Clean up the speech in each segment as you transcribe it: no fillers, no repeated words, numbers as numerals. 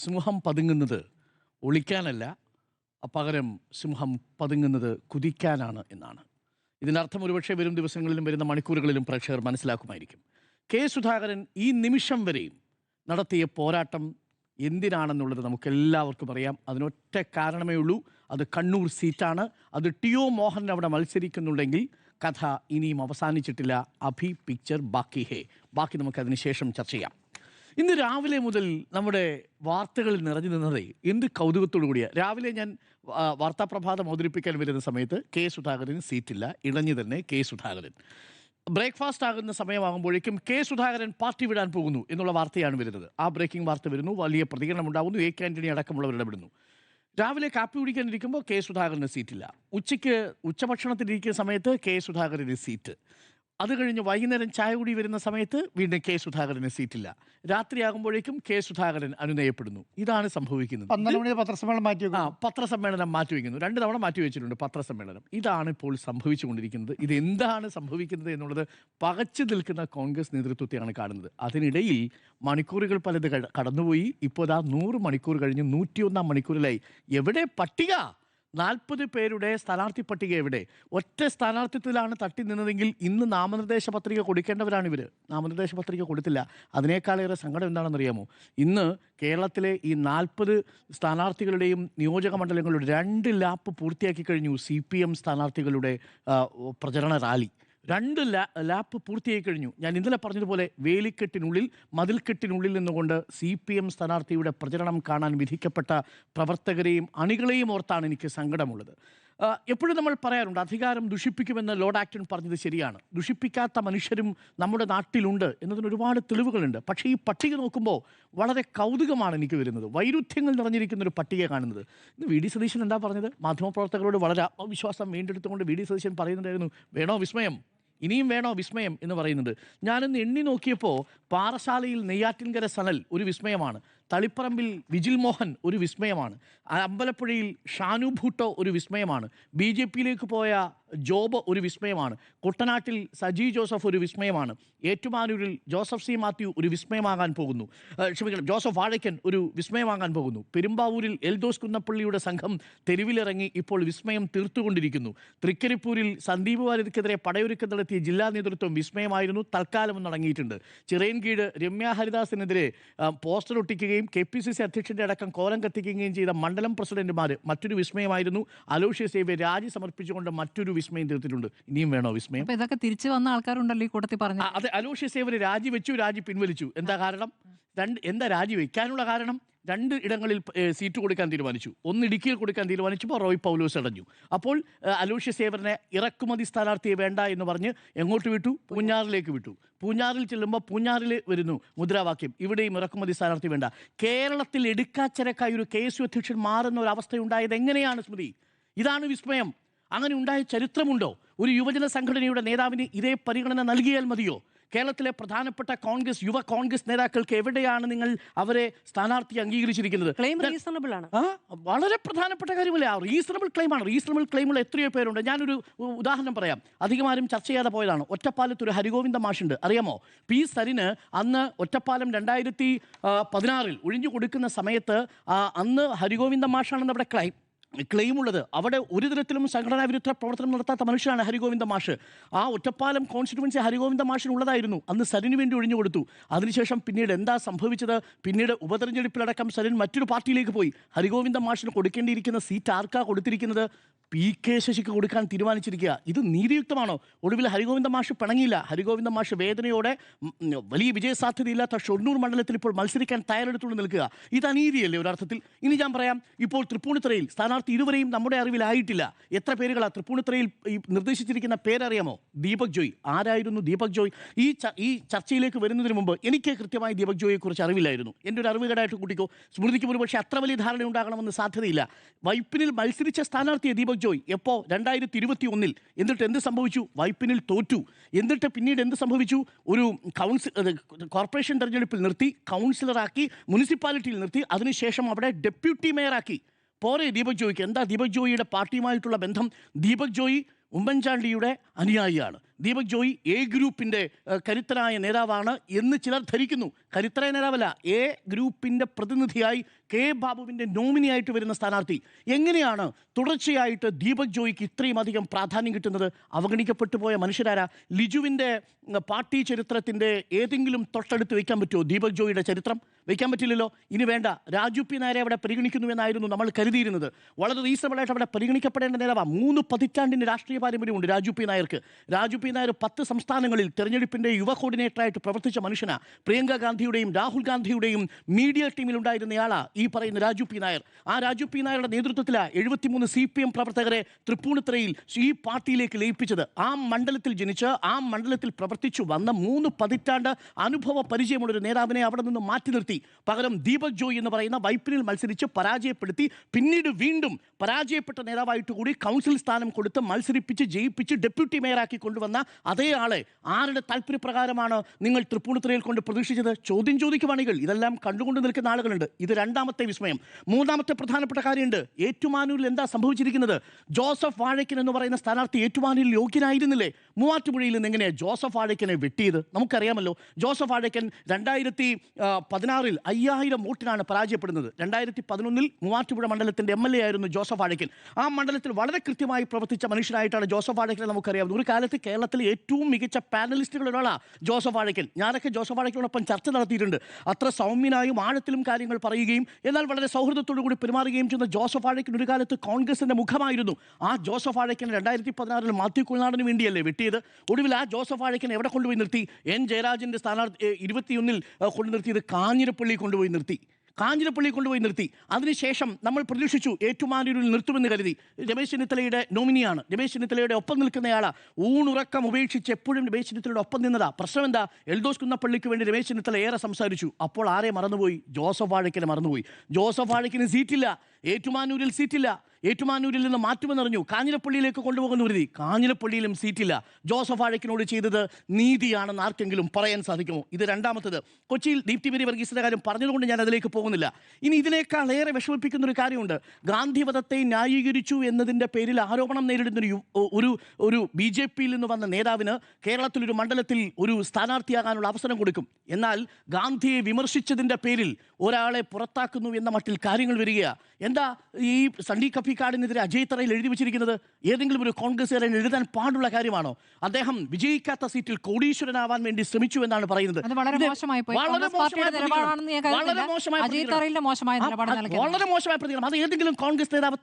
സിംഹം പതുങ്ങുന്നത് ഒളിക്കാനല്ല, പകരം സിംഹം പതുങ്ങുന്നത് കുതിക്കാനാണ് എന്നാണ്. ഇതിനർത്ഥം ഒരുപക്ഷെ വരും ദിവസങ്ങളിലും വരുന്ന മണിക്കൂറുകളിലും പ്രേക്ഷകർ മനസ്സിലാക്കുമായിരിക്കും. കെ സുധാകരൻ ഈ നിമിഷം വരെയും നടത്തിയ പോരാട്ടം എന്തിനാണെന്നുള്ളത് നമുക്കെല്ലാവർക്കും അറിയാം. അതിനൊറ്റ കാരണമേ ഉള്ളൂ, അത് കണ്ണൂർ സീറ്റാണ്. അത് ടി.ഒ. മോഹൻ അവിടെ മത്സരിക്കുന്നുണ്ടെങ്കിൽ കഥ ഇനിയും അവസാനിച്ചിട്ടില്ല. അഭി പിക്ചർ ബാക്കി ഹേ. ബാക്കി നമുക്കതിന് ശേഷം ചർച്ച ചെയ്യാം. ഇന്ന് രാവിലെ മുതൽ നമ്മുടെ വാർത്തകളിൽ നിറഞ്ഞു നിന്നതേ എന്ത് കൗതുകത്തോടു കൂടിയാണ്. രാവിലെ ഞാൻ വാർത്താപ്രഭാതം അവതരിപ്പിക്കാൻ വരുന്ന സമയത്ത് കെ സുധാകരന് സീറ്റില്ല, ഇളഞ്ഞു തന്നെ കെ സുധാകരൻ. ബ്രേക്ക്ഫാസ്റ്റ് ആകുന്ന സമയമാകുമ്പോഴേക്കും കെ സുധാകരൻ പാർട്ടി വിടാൻ പോകുന്നു എന്നുള്ള വാർത്തയാണ് വരുന്നത്. ആ ബ്രേക്കിംഗ് വാർത്ത വരുന്നു, വലിയ പ്രതികരണം ഉണ്ടാകുന്നു, എ കെ ആന്റണി അടക്കമുള്ളവർ ഇടപെടുന്നു. രാവിലെ കാപ്പി കുടിക്കാനിരിക്കുമ്പോൾ കെ സുധാകരന് സീറ്റില്ല. ഉച്ചയ്ക്ക് ഉച്ചഭക്ഷണത്തിനിരിക്കുന്ന സമയത്ത് കെ സുധാകരന് സീറ്റ്. അത് കഴിഞ്ഞ് വൈകുന്നേരം ചായ കൂടി വരുന്ന സമയത്ത് വീണ്ടും കെ സുധാകരന് സീറ്റില്ല. രാത്രിയാകുമ്പോഴേക്കും കെ സുധാകരൻ അനുനയപ്പെടുന്നു. ഇതാണ് സംഭവിക്കുന്നത്. 12 മണി പത്രസമ്മേളനം പത്രസമ്മേളനം മാറ്റിവെക്കുന്നു. 2 തവണ മാറ്റിവെച്ചിട്ടുണ്ട് പത്രസമ്മേളനം. ഇതാണ് ഇപ്പോൾ സംഭവിച്ചുകൊണ്ടിരിക്കുന്നത്. ഇതെന്താണ് സംഭവിക്കുന്നത് എന്നുള്ളത് പകച്ചു നിൽക്കുന്ന കോൺഗ്രസ് നേതൃത്വത്തെയാണ് കാണുന്നത്. അതിനിടയിൽ മണിക്കൂറുകൾ പലത് കടന്നുപോയി. ഇപ്പോൾ 100 മണിക്കൂർ കഴിഞ്ഞ് 101 മണിക്കൂറിലായി. എവിടെ പട്ടിക? 40 പേരുടെ സ്ഥാനാർത്ഥി പട്ടിക എവിടെ? ഒറ്റ സ്ഥാനാർത്ഥിത്വത്തിലാണ് തട്ടി നിന്നതെങ്കിൽ ഇന്ന് നാമനിർദ്ദേശ പത്രിക കൊടുക്കേണ്ടവരാണിവർ. നാമനിർദ്ദേശ പത്രിക കൊടുത്തില്ല. അതിനേക്കാളേറെ സങ്കടം എന്താണെന്നറിയാമോ? ഇന്ന് കേരളത്തിലെ ഈ 40 സ്ഥാനാർത്ഥികളുടെയും നിയോജക മണ്ഡലങ്ങളുടെ 2 ലാപ്പ് പൂർത്തിയാക്കി കഴിഞ്ഞു. CPM സ്ഥാനാർത്ഥികളുടെ പ്രചരണ റാലി 2 ലാപ്പ് പൂർത്തിയായി കഴിഞ്ഞു. ഞാൻ ഇന്നലെ പറഞ്ഞതുപോലെ വേലിക്കെട്ടിനുള്ളിൽ, മതിൽക്കെട്ടിനുള്ളിൽ നിന്നുകൊണ്ട് CPM സ്ഥാനാർത്ഥിയുടെ പ്രചരണം കാണാൻ വിധിക്കപ്പെട്ട പ്രവർത്തകരെയും അണികളെയും ഓർത്താണ് എനിക്ക് സങ്കടമുള്ളത്. എപ്പോഴും നമ്മൾ പറയാറുണ്ട്, അധികാരം ദുഷിപ്പിക്കുമെന്ന് ലോർഡ് ആക്ടൺ പറഞ്ഞത് ശരിയാണ്. ദുഷിപ്പിക്കാത്ത മനുഷ്യരും നമ്മുടെ നാട്ടിലുണ്ട് എന്നതിന് ഒരുപാട് തെളിവുകളുണ്ട്. പക്ഷേ ഈ പട്ടിക നോക്കുമ്പോൾ വളരെ കൗതുകമാണ് എനിക്ക് വരുന്നത്. വൈരുദ്ധ്യങ്ങൾ നിറഞ്ഞിരിക്കുന്ന ഒരു പട്ടിക കാണുന്നത്. ഇന്ന് വി ഡി സതീശൻ എന്താ പറഞ്ഞത്? മാധ്യമപ്രവർത്തകരോട് വളരെ ആത്മവിശ്വാസം വീണ്ടെടുത്തുകൊണ്ട് വി ഡി സതീശൻ പറയുന്നുണ്ടായിരുന്നു, വേണോ വിസ്മയം, ഇനിയും വേണോ വിസ്മയം എന്ന് പറയുന്നുണ്ട്. ഞാനൊന്ന് എണ്ണി നോക്കിയപ്പോൾ പാറശാലയിൽ നെയ്യാറ്റിൻകര സനൽ ഒരു വിസ്മയമാണ്, തളിപ്പറമ്പിൽ വിജിൽ മോഹൻ ഒരു വിസ്മയമാണ്, അമ്പലപ്പുഴയിൽ ഷാനു ഭൂട്ടോ ഒരു വിസ്മയമാണ്, BJPയിലേക്ക് പോയ ജോബ് ഒരു വിസ്മയമാണ്, കുട്ടനാട്ടിൽ സജി ജോസഫ് ഒരു വിസ്മയമാണ്, ഏറ്റുമാനൂരിൽ ജോസഫ് സി മാത്യു ഒരു വിസ്മയമാകാൻ പോകുന്നു, ജോസഫ് വാഴയ്ക്കൻ ഒരു വിസ്മയമാകാൻ പോകുന്നു, പെരുമ്പാവൂരിൽ എൽദോസ് കുന്നപ്പള്ളിയുടെ സംഘം തെരുവിലിറങ്ങി ഇപ്പോൾ വിസ്മയം തീർത്തുകൊണ്ടിരിക്കുന്നു, തൃക്കരിപ്പൂരിൽ സന്ദീപ് വാര്യർക്കെതിരെ പടയൊരുക്കം നടത്തിയ ജില്ലാ നേതൃത്വം വിസ്മയമായിരുന്നു, തൽക്കാലം നടങ്ങിയിട്ടുണ്ട്. ചിറയൻകീഴ് രമ്യ ഹരിദാസിനെതിരെ പോസ്റ്റർ ഒട്ടിക്കുകയും KPCC അധ്യക്ഷന്റെ അടക്കം കോലം കത്തിക്കുകയും ചെയ്ത മണ്ഡലം പ്രസിഡന്റുമാർ മറ്റൊരു വിസ്മയമായിരുന്നു. അലോഷ്യസ് സേവ്യർ രാജി സമർപ്പിച്ചുകൊണ്ട് മറ്റൊരു വിസ്മയം തീർത്തിട്ടുണ്ട്. ഇനിയും വേണോ വിസ്മയം? ഇതൊക്കെ തിരിച്ചു വന്ന ആൾക്കാരുണ്ടല്ലോ ഈ കൂട്ടത്തിൽ പറഞ്ഞു. അതെ, അലോഷ്യസ് സേവ്യർ രാജി വെച്ചു, രാജി പിൻവലിച്ചു. എന്താ കാരണം? എന്താ രാജി വയ്ക്കാനുള്ള കാരണം? 2 ഇടങ്ങളിൽ സീറ്റ് കൊടുക്കാൻ തീരുമാനിച്ചു. ഒന്ന് ഇടുക്കിയിൽ കൊടുക്കാൻ തീരുമാനിച്ചപ്പോൾ റോയ് പൗലോസ് അടഞ്ഞു. അപ്പോൾ അലോഷ്യസ് സേവ്യറിനെ ഇറക്കുമതി സ്ഥാനാർത്ഥിയെ വേണ്ട എന്ന് പറഞ്ഞ് എങ്ങോട്ട് വിട്ടു? പൂഞ്ഞാറിലേക്ക് വിട്ടു. പൂഞ്ഞാറിൽ ചെല്ലുമ്പോൾ പൂഞ്ഞാറിൽ വരുന്നു മുദ്രാവാക്യം, ഇവിടെയും ഇറക്കുമതി സ്ഥാനാർത്ഥി വേണ്ട. കേരളത്തിൽ എടുക്കാച്ചരക്കായി ഒരു KSU അധ്യക്ഷൻ മാറുന്ന ഒരു അവസ്ഥയുണ്ടായത് എങ്ങനെയാണ് സ്മൃതി? ഇതാണ് വിസ്മയം. അങ്ങനെ ഉണ്ടായ ചരിത്രമുണ്ടോ? ഒരു യുവജന സംഘടനയുടെ നേതാവിന് ഇതേ പരിഗണന നൽകിയാൽ മതിയോ? കേരളത്തിലെ പ്രധാനപ്പെട്ട യുവ കോൺഗ്രസ് നേതാക്കൾക്ക് എവിടെയാണ് നിങ്ങൾ അവരെ സ്ഥാനാർത്ഥി അംഗീകരിച്ചിരിക്കുന്നത്? വളരെ പ്രധാനപ്പെട്ട കാര്യമല്ല, റീസണബിൾ ക്ലെയിമാണ്. റീസണബിൾ ക്ലെയിമുള്ള എത്രയോ പേരുണ്ട്. ഞാനൊരു ഉദാഹരണം പറയാം, അധികമാരും ചർച്ച ചെയ്യാതെ പോയതാണ്. ഒറ്റപ്പാലത്ത് ഒരു ഹരിഗോവിന്ദ മാഷുണ്ട്, അറിയാമോ? P. സരിന് അന്ന് ഒറ്റപ്പാലം 2016 ഒഴിഞ്ഞു കൊടുക്കുന്ന സമയത്ത് അന്ന് ഹരിഗോവിന്ദ മാഷാണെന്ന് അവിടെ ക്ലെയിം ഉള്ളത്. അവിടെ ഒരു തരത്തിലും സംഘടനാ വിരുദ്ധ പ്രവർത്തനം നടത്താത്ത മനുഷ്യനാണ് ഹരിഗോവിന്ദ മാഷ്. ആ ഒറ്റപ്പാലം കോൺസ്റ്റിറ്റ്യുവൻസി ഹരിഗോവിന്ദ മാഷിനുള്ളതായിരുന്നു. അന്ന് സരിന് വേണ്ടി ഒഴിഞ്ഞു കൊടുത്തു. അതിനുശേഷം പിന്നീട് എന്താ സംഭവിച്ചത്? പിന്നീട് ഉപതെരഞ്ഞെടുപ്പിലടക്കം സരിൻ മറ്റൊരു പാർട്ടിയിലേക്ക് പോയി. ഹരിഗോവിന്ദ മാഷിന് കൊടുക്കേണ്ടിയിരിക്കുന്ന സീറ്റ് ആർക്കാ കൊടുത്തിരിക്കുന്നത്? PK ശശിക്ക് കൊടുക്കാൻ തീരുമാനിച്ചിരിക്കുക. ഇത് നീതിയുക്തമാണോ? ഒടുവിൽ ഹരിഗോവിന്ദ മാഷ് പിണങ്ങിയില്ല. ഹരിഗോവിന്ദ മാഷ് വേദനയോടെ വലിയ വിജയസാധ്യതയില്ലാത്ത ഷൊർണൂർ മണ്ഡലത്തിൽ ഇപ്പോൾ മത്സരിക്കാൻ തയ്യാറെടുത്തുകൊണ്ട് നിൽക്കുക. ഇത് അനീതിയല്ലേ ഒരർത്ഥത്തിൽ? ഇനി ഞാൻ പറയാം, ഇപ്പോൾ തൃപ്പൂണിത്തുറയിൽ സ്ഥാനാർത്ഥി ഇതുവരെയും നമ്മുടെ അറിവിലായിട്ടില്ല. എത്ര പേരുകളാണ് തൃപ്പൂണിത്തുറയിൽ നിർദ്ദേശിച്ചിരിക്കുന്ന പേരറിയാമോ? ദീപക് ജോയ്. ആരായിരുന്നു ദീപക് ജോയ്? ഈ ചർച്ചയിലേക്ക് വരുന്നതിന് മുമ്പ് എനിക്ക് കൃത്യമായി ദീപക് ജോയെ കുറിച്ച് അറിവില്ലായിരുന്നു. എൻ്റെ ഒരു അറിവുകേടായിട്ട് കൂട്ടിക്കോ. സ്മൃതിക്ക് ഒരു പക്ഷേ അത്ര വലിയ ധാരണ ഉണ്ടാകണമെന്ന് സാധ്യതയില്ല. വൈപ്പിനിൽ മത്സരിച്ച സ്ഥാനാർത്ഥിയെ ദീപക് ജോയ് എപ്പോൾ? 2021. എന്നിട്ട് എന്ത് സംഭവിച്ചു? വൈപ്പിനിൽ തോറ്റു. എന്നിട്ട് പിന്നീട് എന്ത് സംഭവിച്ചു? ഒരു കോർപ്പറേഷൻ തെരഞ്ഞെടുപ്പിൽ നിർത്തി, കൗൺസിലറാക്കി, മുനിസിപ്പാലിറ്റിയിൽ നിർത്തി, അതിനുശേഷം അവിടെ ഡെപ്യൂട്ടി മേയറാക്കി. പോരെ ദീപക് ജോയിക്ക്? എന്താ ദീപക് ജോയിയുടെ പാർട്ടിയുമായിട്ടുള്ള ബന്ധം? ദീപക് ജോയി ഉമ്മൻചാണ്ടിയുടെ അനുയായിയാണ്. ദീപക് ജോയി എ ഗ്രൂപ്പിന്റെ കരുത്തനായ നേതാവാണ് എന്ന് ചിലർ ധരിക്കുന്നു. കരുത്തനായ നേതാവല്ല, എ ഗ്രൂപ്പിന്റെ പ്രതിനിധിയായി കെ ബാബുവിന്റെ നോമിനിയായിട്ട് വരുന്ന സ്ഥാനാർത്ഥി. എങ്ങനെയാണ് തുടർച്ചയായിട്ട് ദീപക് ജോയിക്ക് ഇത്രയും അധികം പ്രാധാന്യം കിട്ടുന്നത്? അവഗണിക്കപ്പെട്ടു പോയ മനുഷ്യരാരാ? ലിജുവിന്റെ പാർട്ടി ചരിത്രത്തിന്റെ ഏതെങ്കിലും തൊട്ടടുത്ത് വയ്ക്കാൻ പറ്റുമോ ദീപക് ജോയിയുടെ ചരിത്രം? വയ്ക്കാൻ പറ്റില്ലല്ലോ. ഇനി വേണ്ട, രാജു പി നായരെ അവിടെ പരിഗണിക്കുന്നുവെന്നായിരുന്നു നമ്മൾ കരുതിയിരുന്നത്. വളരെ റീസണബിളായിട്ട് അവിടെ പരിഗണിക്കപ്പെടേണ്ട നേതാവാണ്. 3 പതിറ്റാണ്ടിന്റെ രാഷ്ട്രീയ പാരമ്പര്യമുണ്ട് രാജു പി നായർക്ക്. രാജു പി നായർ 10 സംസ്ഥാനങ്ങളിൽ തെരഞ്ഞെടുപ്പിന്റെ യുവ കോർഡിനേറ്ററായിട്ട് പ്രവർത്തിച്ച മനുഷ്യനാണ്. പ്രിയങ്ക ഗാന്ധിയുടെയും രാഹുൽ ഗാന്ധിയുടെയും മീഡിയ ടീമിൽ ഉണ്ടായിരുന്നയാളാ ഈ പറയുന്ന രാജു പി നായർ. ആ രാജു പി നായരുടെ നേതൃത്വത്തിലാണ് 73 CPM പ്രവർത്തകരെ തൃപ്പൂണിത്തുറയിൽ ഈ പാർട്ടിയിലേക്ക് ലയിപ്പിച്ചത്. ആ മണ്ഡലത്തിൽ ജനിച്ച് ആ മണ്ഡലത്തിൽ പ്രവർത്തിച്ചു വന്ന 3 പതിറ്റാണ്ട് അനുഭവ പരിചയമുള്ളൊരു നേതാവിനെ അവിടെ നിന്ന് മാറ്റി നിർത്തി. പകരം ദീപക് ജോയ് എന്ന് പറയുന്ന വൈപ്പിനിൽ മത്സരിച്ച് പരാജയപ്പെടുത്തി പിന്നീട് വീണ്ടും പരാജയപ്പെട്ട നേതാവായിട്ട് കൂടി കൗൺസിൽ സ്ഥാനം കൊടുത്ത് മത്സരിപ്പിച്ച് ജയിപ്പിച്ച് ഡെപ്യൂട്ടി മേയറാക്കി കൊണ്ടുവന്ന അതേ ആളെ ആരുടെ താല്പര്യപ്രകാരമാണ് നിങ്ങൾ തൃപ്പൂണിത്തുറയിൽ കൊണ്ട് പ്രതീക്ഷിച്ചത്? ചോദ്യം ചോദിക്കുവാണികൾ. ഇതെല്ലാം കണ്ടുകൊണ്ട് നിൽക്കുന്ന ആളുകളുണ്ട്. ഇത് രണ്ടാമത്തെ വിസ്മയം. മൂന്നാമത്തെ പ്രധാനപ്പെട്ട കാര്യമുണ്ട്. ഏറ്റുമാനൂരിൽ എന്താ സംഭവിച്ചിരിക്കുന്നത്? ജോസഫ് വാഴക്കൻ എന്ന് പറയുന്ന സ്ഥാനാർത്ഥി ഏറ്റുമാനൂരിൽ യോഗ്യനായിരുന്നില്ലേ? മൂവാറ്റുപുഴയിൽ നിന്ന് എങ്ങനെയാണ് ജോസഫ് വാഴക്കനെ വെട്ടിയത്? നമുക്കറിയാമല്ലോ. ജോസഫ് വാഴക്കൻ 2016 5000 വോട്ടിനാണ് പരാജയപ്പെടുന്നത്. 2011 മൂവാറ്റുപുഴ മണ്ഡലത്തിന്റെ MLA ആയിരുന്നു ജോസഫ് വാഴക്കൻ. ആ മണ്ഡലത്തിൽ വളരെ കൃത്യമായി പ്രവർത്തിച്ച മനുഷ്യനായിട്ടാണ് ജോസഫ് വാഴക്കനെ നമുക്കറിയാവുന്നത്. ഒരു കാലത്ത് കേരളത്തിലെ ഏറ്റവും മികച്ച പാനലിസ്റ്റുകളിൽ ഒരാളാണ് ജോസഫ് വാഴക്കൻ. ഞാനൊക്കെ ജോസഫ് വാഴക്കനോടൊപ്പം ചർച്ച നടത്തിയിട്ടുണ്ട്. അത്ര സൗമ്യനായും ആഴത്തിലും കാര്യങ്ങൾ പറയുകയും എന്നാൽ വളരെ സൗഹൃദത്തോടു കൂടി പെരുമാറുകയും ചെയ്യുന്ന ജോസഫ് വാഴക്കൻ ഒരു കാലത്ത് കോൺഗ്രസിന്റെ മുഖമായിരുന്നു. ആ ജോസഫ് വാഴക്കൻ 2016 മാത്യു കുളനാടിന് വേണ്ടിയല്ലേ വെട്ടിയത്? ഒടുവിൽ ആ ജോസഫ് വാഴക്കൻ എവിടെ കൊണ്ടുപോയി നിർത്തി? N ജയരാജന്റെ സ്ഥാനാർത്ഥി 21 കൊണ്ടു നിർത്തിയത് കാഞ്ഞിരപ്പള്ളി കൊണ്ടുപോയി നിർത്തി. അതിനുശേഷം നമ്മൾ പ്രതീക്ഷിച്ചു ഏറ്റുമാനൂരിൽ നിർത്തുമെന്ന് കരുതി. രമേശ് ചെന്നിത്തലയുടെ നോമിനിയാണ്. രമേശ് ചെന്നിത്തലയുടെ ഒപ്പം നിൽക്കുന്നയാളാ. ഊണുറക്കം ഉപേക്ഷിച്ച് എപ്പോഴും രമേശ് ചെന്നിത്തലയുടെ ഒപ്പം നിന്നതാ. പ്രശ്നം എന്താ? എൽദോസ് കുന്നപ്പള്ളിക്ക് വേണ്ടി രമേശ് ചെന്നിത്തല ഏറെ സംസാരിച്ചു. അപ്പോൾ ആരെ മറന്നുപോയി? ജോസഫ് വാഴക്കനെ മറന്നുപോയി. ജോസഫ് വാഴക്കന് സീറ്റില്ല. ഏറ്റുമാനൂരിൽ സീറ്റില്ല. ഏറ്റുമാനൂരിൽ നിന്ന് മാറ്റുമെന്നറിഞ്ഞു. കാഞ്ഞിരപ്പള്ളിയിലേക്ക് കൊണ്ടുപോകുന്ന കരുതി. കാഞ്ഞിരപ്പള്ളിയിലും സീറ്റില്ല. ജോസഫ് വാഴക്കനോട് ചെയ്തത് നീതിയാണെന്ന് ആർക്കെങ്കിലും പറയാൻ സാധിക്കുമോ? ഇത് രണ്ടാമത്തത്. കൊച്ചിയിൽ ദീപ്തി മേരി വർഗീസിന്റെ കാര്യം പറഞ്ഞതുകൊണ്ട് ഞാൻ അതിലേക്ക് പോകുന്നില്ല. ഇനി ഇതിനേക്കാൾ ഏറെ വിഷമിപ്പിക്കുന്ന ഒരു കാര്യമുണ്ട്. ഗാന്ധിവധത്തെ ന്യായീകരിച്ചു എന്നതിൻ്റെ പേരിൽ ആരോപണം നേരിടുന്ന ഒരു BJPയിൽ നിന്ന് വന്ന നേതാവിന് കേരളത്തിലൊരു മണ്ഡലത്തിൽ ഒരു സ്ഥാനാർത്ഥിയാകാനുള്ള അവസരം കൊടുക്കും. എന്നാൽ ഗാന്ധിയെ വിമർശിച്ചതിൻ്റെ പേരിൽ ഒരാളെ പുറത്താക്കുന്നു എന്ന മട്ടിൽ കാര്യങ്ങൾ വരികയാണ്. എന്താ ഈ സണ്ണി കപ്പിക്കാടിനെതിരെ അജയ് തറയിൽ എഴുതി വെച്ചിരിക്കുന്നത്? ഏതെങ്കിലും ഒരു കോൺഗ്രസ്സുകാരൻ എഴുതാൻ പാടുള്ള കാര്യമാണോ? അദ്ദേഹം വിജയിക്കാത്ത സീറ്റിൽ കോടീശ്വരനാവാൻ വേണ്ടി ശ്രമിച്ചു എന്നാണ് പറയുന്നത്. വളരെ മോശമായ പ്രതികരണം. അത് ഏതെങ്കിലും കോൺഗ്രസ് നേതാവ്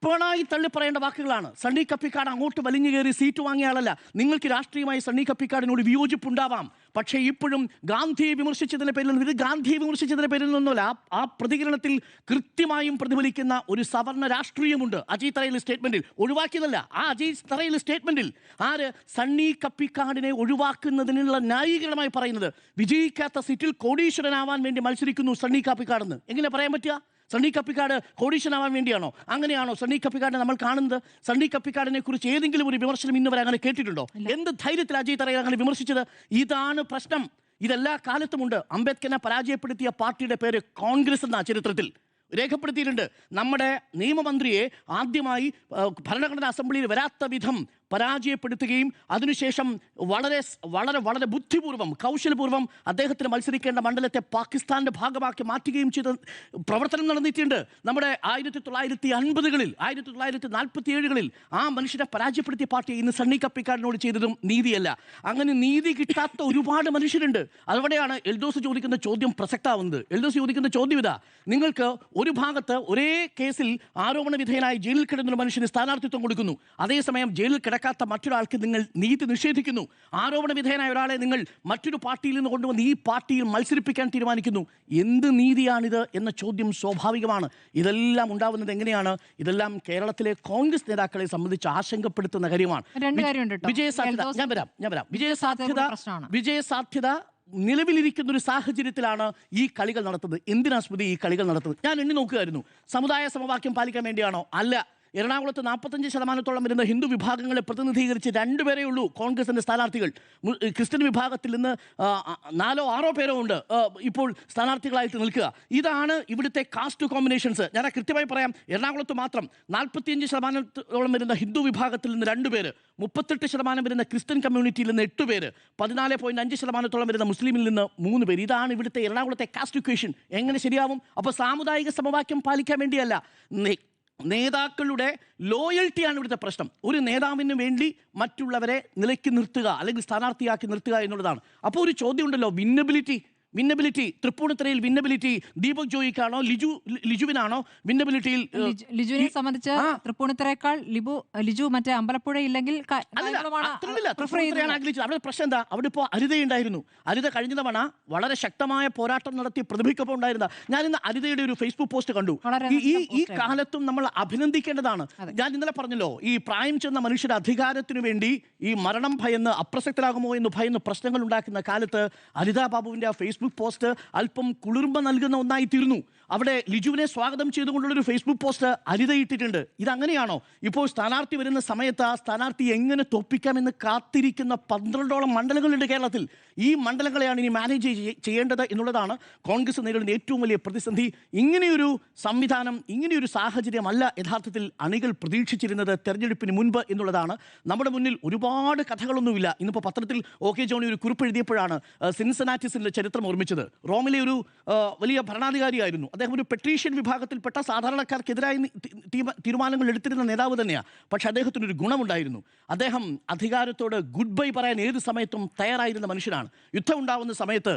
പിണറായി തള്ളി പറയേണ്ട വാക്കുകളാണ്. സണ്ണി കപ്പിക്കാട് അങ്ങോട്ട് വലിഞ്ഞു കയറി സീറ്റ് വാങ്ങിയ ആളല്ല. നിങ്ങൾക്ക് രാഷ്ട്രീയമായി സണ്ണി കപ്പിക്കാടിനോട് വിയോജിപ്പുണ്ടാവാം. പക്ഷേ ഇപ്പോഴും ഗാന്ധിയെ വിമർശിച്ചതിന്റെ പേരിൽ ഇത് ഗാന്ധിയെ വിമർശിച്ചതിന്റെ പേരിൽ നിന്നല്ല. ആ പ്രതികരണത്തിൽ കൃത്യമായും പ്രതിഫലിക്കുന്ന ഒരു സവർണ രാഷ്ട്രീയമുണ്ട്. അജയ് തറയിലെ സ്റ്റേറ്റ്മെന്റിൽ ഒഴിവാക്കിയതല്ല. ആ അജയ് തറയിലെ സ്റ്റേറ്റ്മെന്റിൽ ആര് സണ്ണി കപ്പിക്കാടിനെ ഒഴിവാക്കുന്നതിനുള്ള ന്യായീകരണമായി പറയുന്നത് വിജയിക്കാത്ത സീറ്റിൽ കോടീശ്വരനാവാൻ വേണ്ടി മത്സരിക്കുന്നു സണ്ണി കപ്പിക്കാടെന്ന് എങ്ങനെ പറയാൻ പറ്റുക? സണ്ണി കപ്പിക്കാട് കോടീശ്വരനാവാൻ വേണ്ടിയാണോ? അങ്ങനെയാണോ സണ്ണി കപ്പിക്കാടിനെ നമ്മൾ കാണുന്നത്? സണ്ണി കപ്പിക്കാടിനെ കുറിച്ച് ഏതെങ്കിലും ഒരു വിമർശനം ഇന്ന് വരെ അങ്ങനെ കേട്ടിട്ടുണ്ടോ? എന്ത് ധൈര്യത്തിൽ അജയ് തറയിൽ അങ്ങനെ വിമർശിച്ചത്? ഇതാണ് പ്രശ്നം. ഇതെല്ലാ കാലത്തുമുണ്ട്. അംബേദ്കറിനെ പരാജയപ്പെടുത്തിയ പാർട്ടിയുടെ പേര് കോൺഗ്രസ് എന്ന ചരിത്രത്തിൽ രേഖപ്പെടുത്തിയിട്ടുണ്ട്. നമ്മുടെ നിയമമന്ത്രിയെ ആദ്യമായി ഭരണഘടനാ അസംബ്ലിയിൽ വരാത്ത വിധം പരാജയപ്പെടുത്തുകയും അതിനുശേഷം വളരെ വളരെ വളരെ ബുദ്ധിപൂർവ്വം കൗശലപൂർവ്വം അദ്ദേഹത്തിന് മത്സരിക്കേണ്ട മണ്ഡലത്തെ പാകിസ്ഥാന്റെ ഭാഗമാക്കി മാറ്റുകയും ചെയ്ത പ്രവർത്തനം നടന്നിട്ടുണ്ട്. നമ്മുടെ 1950കളിൽ 1947കളിൽ ആ മനുഷ്യരെ പരാജയപ്പെടുത്തിയ പാർട്ടി ഇന്ന് സണ്ണി കപ്പിക്കാടിനോട് ചെയ്തതും നീതിയല്ല. അങ്ങനെ നീതി കിട്ടാത്ത ഒരുപാട് മനുഷ്യരുണ്ട്. അവിടെയാണ് എൽദോസ് ചോദിക്കുന്ന ചോദ്യം പ്രസക്തമാവുന്നത്. എൽദോസ് ചോദിക്കുന്ന ചോദ്യം ഇതാ: നിങ്ങൾക്ക് ഒരു ഭാഗത്ത് ഒരേ കേസിൽ ആരോപണ വിധേയനായി ജയിലിൽ കിടന്നൊരു മനുഷ്യന് സ്ഥാനാർത്ഥിത്വം കൊടുക്കുന്നു. അതേസമയം ജയിലിൽ കിടക്കാത്ത മറ്റൊരാൾക്ക് നിങ്ങൾ നീതി നിഷേധിക്കുന്നു. ആരോപണ വിധേയനായ ഒരാളെ നിങ്ങൾ മറ്റൊരു പാർട്ടിയിൽ നിന്ന് കൊണ്ടുവന്ന് ഈ പാർട്ടിയിൽ മത്സരിപ്പിക്കാൻ തീരുമാനിക്കുന്നു. എന്ത് നീതിയാണിത് എന്ന ചോദ്യം സ്വാഭാവികമാണ്. ഇതെല്ലാം ഉണ്ടാവുന്നത് എങ്ങനെയാണ്? ഇതെല്ലാം കേരളത്തിലെ കോൺഗ്രസ് നേതാക്കളെ സംബന്ധിച്ച് ആശങ്കപ്പെടുത്തുന്ന കാര്യമാണ്. വിജയസാധ്യത നിലവിലിരിക്കുന്ന ഒരു സാഹചര്യത്തിലാണ് ഈ കളികൾ നടത്തുന്നത്. എന്തിനാ സ്മൃതി ഈ കളികൾ നടത്തുന്നത്? ഞാൻ എണ്ണി നോക്കുകയായിരുന്നു. സമുദായ സമവാക്യം പാലിക്കാൻ വേണ്ടിയാണോ? അല്ല. എറണാകുളത്ത് 45% വരുന്ന ഹിന്ദു വിഭാഗങ്ങളെ പ്രതിനിധീകരിച്ച് 2 പേരേ ഉള്ളൂ കോൺഗ്രസിന്റെ സ്ഥാനാർത്ഥികൾ. ക്രിസ്ത്യൻ വിഭാഗത്തിൽ നിന്ന് 4 or 6 പേരോ ഉണ്ട് ഇപ്പോൾ സ്ഥാനാർത്ഥികളായിട്ട് നിൽക്കുക. ഇതാണ് ഇവിടുത്തെ കാസ്റ്റ് കോമ്പിനേഷൻസ്. ഞാൻ കൃത്യമായി പറയാം. എറണാകുളത്ത് മാത്രം 45% വരുന്ന ഹിന്ദു വിഭാഗത്തിൽ നിന്ന് 2 പേര്, 38% വരുന്ന ക്രിസ്ത്യൻ കമ്മ്യൂണിറ്റിയിൽ നിന്ന് 8 പേര്, 14.5% വരുന്ന മുസ്ലിമിൽ നിന്ന് 3 പേര്. ഇതാണ് ഇവിടുത്തെ എറണാകുളത്തെ കാസ്റ്റ് ഇക്വേഷൻ. എങ്ങനെ ശരിയാവും? അപ്പോൾ സാമുദായിക സമവാക്യം പാലിക്കാൻ വേണ്ടിയല്ല, നേതാക്കളുടെ ലോയൽറ്റിയാണ് ഇവിടുത്തെ പ്രശ്നം. ഒരു നേതാവിന് വേണ്ടി മറ്റുള്ളവരെ നിലയ്ക്ക് നിർത്തുക അല്ലെങ്കിൽ സ്ഥാനാർത്ഥിയാക്കി നിർത്തുക എന്നുള്ളതാണ്. അപ്പോൾ ഒരു ചോദ്യം ഉണ്ടല്ലോ, വിന്നബിലിറ്റി തൃപ്പൂണിത്തുറയിൽ വിന്നബിലിറ്റി ദീപക് ജോയിക്കാണോ ലിജുവിനാണോ വിന്നബിലിറ്റിയിൽ? ലിജുവിനെ സംബന്ധിച്ച് തൃപ്പൂണിത്തുറയേക്കാൾ ലിജു മറ്റേ അമ്പലപ്പുഴ ഇല്ലെങ്കിൽ അവിടെ പ്രശ്നം എന്താ? അവിടെ ഇപ്പോൾ അരിതയുണ്ടായിരുന്നു. അരിത കഴിഞ്ഞ തവണ വളരെ ശക്തമായ പോരാട്ടം നടത്തി പ്രതിഭയ്ക്കൊപ്പം ഉണ്ടായിരുന്ന. ഞാൻ ഇന്ന് അരിതയുടെ ഒരു ഫേസ്ബുക്ക് പോസ്റ്റ് കണ്ടു. ഈ കാലത്തും നമ്മൾ അഭിനന്ദിക്കേണ്ടതാണ്. ഞാൻ ഇന്നലെ പറഞ്ഞല്ലോ, ഈ പ്രായം ചെന്ന മനുഷ്യരുടെ അധികാരത്തിനു വേണ്ടി ഈ മരണം ഭയന്ന് അപ്രസക്തരാകുമോ എന്ന് ഭയന്ന് പ്രശ്നങ്ങൾ ഉണ്ടാക്കുന്ന കാലത്ത് അരിത ബാബുവിന്റെ ആ ഫേസ്ബുക്ക് പോസ്റ്റ് അല്പം കുളിർമ നൽകുന്ന ഒന്നായി തീർന്നു. അവിടെ ലിജുവിനെ സ്വാഗതം ചെയ്തുകൊണ്ടുള്ളൊരു ഫേസ്ബുക്ക് പോസ്റ്റ് അരിത ഇട്ടിട്ടുണ്ട്. ഇതങ്ങനെയാണോ? ഇപ്പോൾ സ്ഥാനാർത്ഥി വരുന്ന സമയത്ത് ആ സ്ഥാനാർത്ഥി എങ്ങനെ തോൽപ്പിക്കാമെന്ന് കാത്തിരിക്കുന്ന 12ഓളം മണ്ഡലങ്ങളുണ്ട് കേരളത്തിൽ. ഈ മണ്ഡലങ്ങളെയാണ് ഇനി മാനേജ് ചെയ്യേണ്ടത് എന്നുള്ളതാണ് കോൺഗ്രസ് നേരിടുന്ന ഏറ്റവും വലിയ പ്രതിസന്ധി. ഇങ്ങനെയൊരു സംവിധാനം, ഇങ്ങനെയൊരു സാഹചര്യമല്ല യഥാർത്ഥത്തിൽ അണികൾ പ്രതീക്ഷിച്ചിരുന്നത് തെരഞ്ഞെടുപ്പിന് മുൻപ് എന്നുള്ളതാണ്. നമ്മുടെ മുന്നിൽ ഒരുപാട് കഥകളൊന്നുമില്ല. ഇന്നിപ്പോൾ പത്രത്തിൽ OK ജോണി ഒരു കുറിപ്പ് എഴുതിയപ്പോഴാണ് സിൻസനാറ്റിസിന്റെ ചരിത്രം ഓർമ്മിച്ചത്. റോമിലെ ഒരു വലിയ ഭരണാധികാരിയായിരുന്നു അദ്ദേഹം. ഒരു പെട്രീഷ്യൻ വിഭാഗത്തിൽപ്പെട്ട സാധാരണക്കാർക്കെതിരായി തീരുമാനങ്ങൾ എടുത്തിരുന്ന നേതാവ് തന്നെയാണ്. പക്ഷെ അദ്ദേഹത്തിനൊരു ഗുണമുണ്ടായിരുന്നു. അദ്ദേഹം അധികാരത്തോട് ഗുഡ് ബൈ പറയാൻ ഏത് സമയത്തും തയ്യാറായിരുന്ന മനുഷ്യനാണ്. യുദ്ധം ഉണ്ടാവുന്ന സമയത്ത്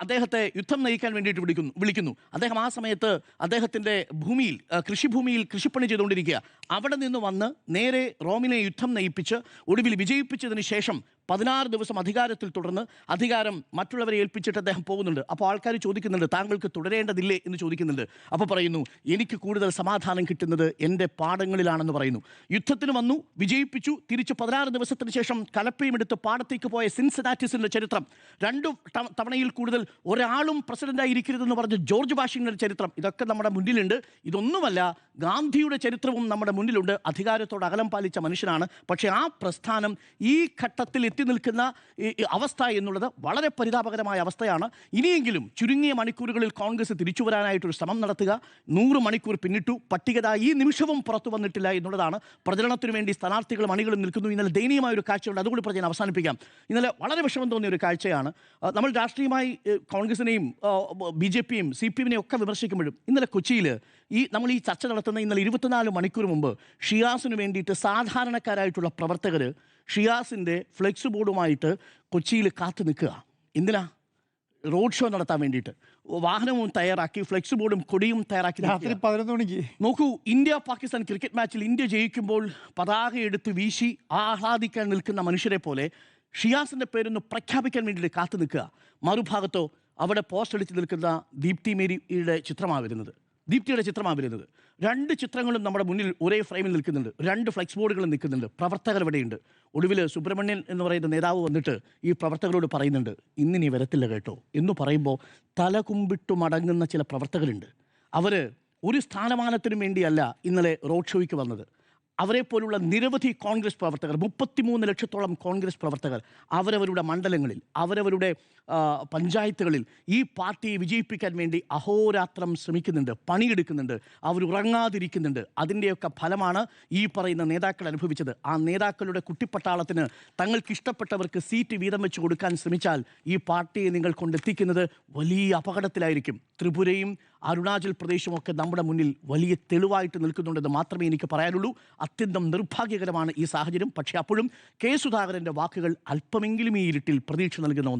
അദ്ദേഹത്തെ യുദ്ധം നയിക്കാൻ വേണ്ടിയിട്ട് വിളിക്കുന്നു. അദ്ദേഹം ആ സമയത്ത് അദ്ദേഹത്തിൻ്റെ ഭൂമിയിൽ, കൃഷിഭൂമിയിൽ കൃഷിപ്പണി ചെയ്തുകൊണ്ടിരിക്കുക. അവിടെ നിന്ന് വന്ന് നേരെ റോമിനെ യുദ്ധം നയിപ്പിച്ച് ഒടുവിൽ വിജയിപ്പിച്ചതിന് ശേഷം 16 ദിവസം അധികാരത്തിൽ തുടർന്ന് അധികാരം മറ്റുള്ളവരെ ഏൽപ്പിച്ചിട്ട് അദ്ദേഹം പോകുന്നുണ്ട്. അപ്പോൾ ആൾക്കാർ ചോദിക്കുന്നുണ്ട്, താങ്കൾക്ക് തുടരേണ്ടതില്ലേ എന്ന് ചോദിക്കുന്നുണ്ട്. അപ്പോൾ പറയുന്നു, എനിക്ക് കൂടുതൽ സമാധാനം കിട്ടുന്നത് എൻ്റെ പാടങ്ങളിലാണെന്ന് പറയുന്നു. യുദ്ധത്തിന് വന്നു, വിജയിപ്പിച്ചു, തിരിച്ച് 16 ദിവസത്തിന് ശേഷം കലപ്പയും എടുത്ത് പാടത്തേക്ക് പോയ സിൻസനാറ്റിസിൻ്റെ ചരിത്രം, 2 തവണയിൽ കൂടുതൽ ഒരാളും പ്രസിഡന്റായി ഇരിക്കരുതെന്ന് പറഞ്ഞ് ജോർജ് വാഷിംഗ്ടന്റെ ചരിത്രം, ഇതൊക്കെ നമ്മുടെ മുന്നിലുണ്ട്. ഇതൊന്നുമല്ല, ഗാന്ധിയുടെ ചരിത്രവും നമ്മുടെ മുന്നിലുണ്ട്. അധികാരത്തോട് അകലം പാലിച്ച മനുഷ്യനാണ്. പക്ഷേ ആ പ്രസ്ഥാനം ഈ ഘട്ടത്തിൽ എത്തി നിൽക്കുന്ന അവസ്ഥ എന്നുള്ളത് വളരെ പരിതാപകരമായ അവസ്ഥയാണ്. ഇനിയെങ്കിലും ചുരുങ്ങിയ മണിക്കൂറുകളിൽ കോൺഗ്രസ് തിരിച്ചു വരാനായിട്ടൊരു ശ്രമം നടത്തുക. 100 മണിക്കൂർ പിന്നിട്ടു, പട്ടിക ഈ നിമിഷവും പുറത്തു വന്നിട്ടില്ല എന്നുള്ളതാണ്. പ്രചരണത്തിനു വേണ്ടി സ്ഥാനാർത്ഥികളും അണികളും നിൽക്കുന്നു. ഇന്നലെ ദയനീയമായ ഒരു കാഴ്ചയുണ്ട്, അതുകൂടി പറഞ്ഞ് അവസാനിപ്പിക്കാം. ഇന്നലെ വളരെ വിഷമം തോന്നിയ ഒരു കാഴ്ചയാണ്. നമ്മൾ രാഷ്ട്രീയമായി കോൺഗ്രസിനെയും BJPയും CPMനെയും ഒക്കെ വിമർശിക്കുമ്പോഴും ഇന്നലെ കൊച്ചിയിൽ നമ്മൾ ഈ ചർച്ച നടത്തുന്ന ഇന്നലെ 24 മണിക്കൂർ മുമ്പ് ഷിയാസിന് വേണ്ടിയിട്ട് സാധാരണക്കാരായിട്ടുള്ള പ്രവർത്തകർ ഷിയാസിൻ്റെ ഫ്ലെക്സ് ബോർഡുമായിട്ട് കൊച്ചിയിൽ കാത്തു നിൽക്കുക. എന്തിനാ? റോഡ് ഷോ നടത്താൻ വേണ്ടിയിട്ട് വാഹനവും തയ്യാറാക്കി, ഫ്ലെക്സ് ബോർഡും കൊടിയും തയ്യാറാക്കി. രാത്രി 11 മണിക്ക് നോക്കൂ, ഇന്ത്യ പാകിസ്ഥാൻ ക്രിക്കറ്റ് മാച്ചിൽ ഇന്ത്യ ജയിക്കുമ്പോൾ പതാക എടുത്ത് വീശി ആഹ്ലാദിക്കാൻ നിൽക്കുന്ന മനുഷ്യരെ പോലെ ഷിയാസിൻ്റെ പേരൊന്ന് പ്രഖ്യാപിക്കാൻ വേണ്ടിയിട്ട് കാത്തു നിൽക്കുക. മറുഭാഗത്തോ അവിടെ പോസ്റ്റ് അടിച്ച് നിൽക്കുന്ന ദീപ്തിയുടെ ചിത്രമാണ് വരുന്നത്. 2 ചിത്രങ്ങളും നമ്മുടെ മുന്നിൽ ഒരേ ഫ്രെയിമിൽ നിൽക്കുന്നുണ്ട്. 2 ഫ്ലെക്സ് ബോർഡുകളും നിൽക്കുന്നുണ്ട്. പ്രവർത്തകർ ഇവിടെയുണ്ട്. ഒടുവിൽ സുബ്രഹ്മണ്യൻ എന്ന് പറയുന്ന നേതാവ് വന്നിട്ട് ഈ പ്രവർത്തകരോട് പറയുന്നുണ്ട്, ഇന്നിനി വരത്തില്ല കേട്ടോ എന്ന് പറയുമ്പോൾ തല കുമ്പിട്ടു മടങ്ങുന്ന ചില പ്രവർത്തകരുണ്ട്. അവർ ഒരു സ്ഥാനമാനത്തിനും വേണ്ടിയല്ല ഇന്നലെ റോഡ് ഷോയ്ക്ക് വന്നത്. അവരെപ്പോലുള്ള നിരവധി കോൺഗ്രസ് പ്രവർത്തകർ, 33 ലക്ഷത്തോളം കോൺഗ്രസ് പ്രവർത്തകർ അവരവരുടെ മണ്ഡലങ്ങളിൽ, അവരവരുടെ പഞ്ചായത്തുകളിൽ ഈ പാർട്ടിയെ വിജയിപ്പിക്കാൻ വേണ്ടി അഹോരാത്രം ശ്രമിക്കുന്നുണ്ട്, പണിയെടുക്കുന്നുണ്ട്, അവർ ഉറങ്ങാതിരിക്കുന്നുണ്ട്. അതിൻ്റെയൊക്കെ ഫലമാണ് ഈ പറയുന്ന നേതാക്കൾ അനുഭവിച്ചത്. ആ നേതാക്കളുടെ കുട്ടിപ്പട്ടാളത്തിന് തങ്ങൾക്കിഷ്ടപ്പെട്ടവർക്ക് സീറ്റ് വീതം വെച്ച് കൊടുക്കാൻ ശ്രമിച്ചാൽ ഈ പാർട്ടിയെ നിങ്ങൾ കൊണ്ടെത്തിക്കുന്നത് വലിയ അപകടത്തിലായിരിക്കും. ത്രിപുരയും അരുണാചൽ പ്രദേശും ഒക്കെ നമ്മുടെ മുന്നിൽ വലിയ തെളിവായിട്ട് നിൽക്കുന്നുണ്ടെന്ന് മാത്രമേ എനിക്ക് പറയാനുള്ളൂ. അത്യന്തം നിർഭാഗ്യകരമാണ് ഈ സാഹചര്യം. പക്ഷേ അപ്പോഴും കെ സുധാകരൻ്റെ വാക്കുകൾ അല്പമെങ്കിലും ഈ ഇരുട്ടിൽ പ്രതീക്ഷ നൽകുന്ന ഒന്നാണ്.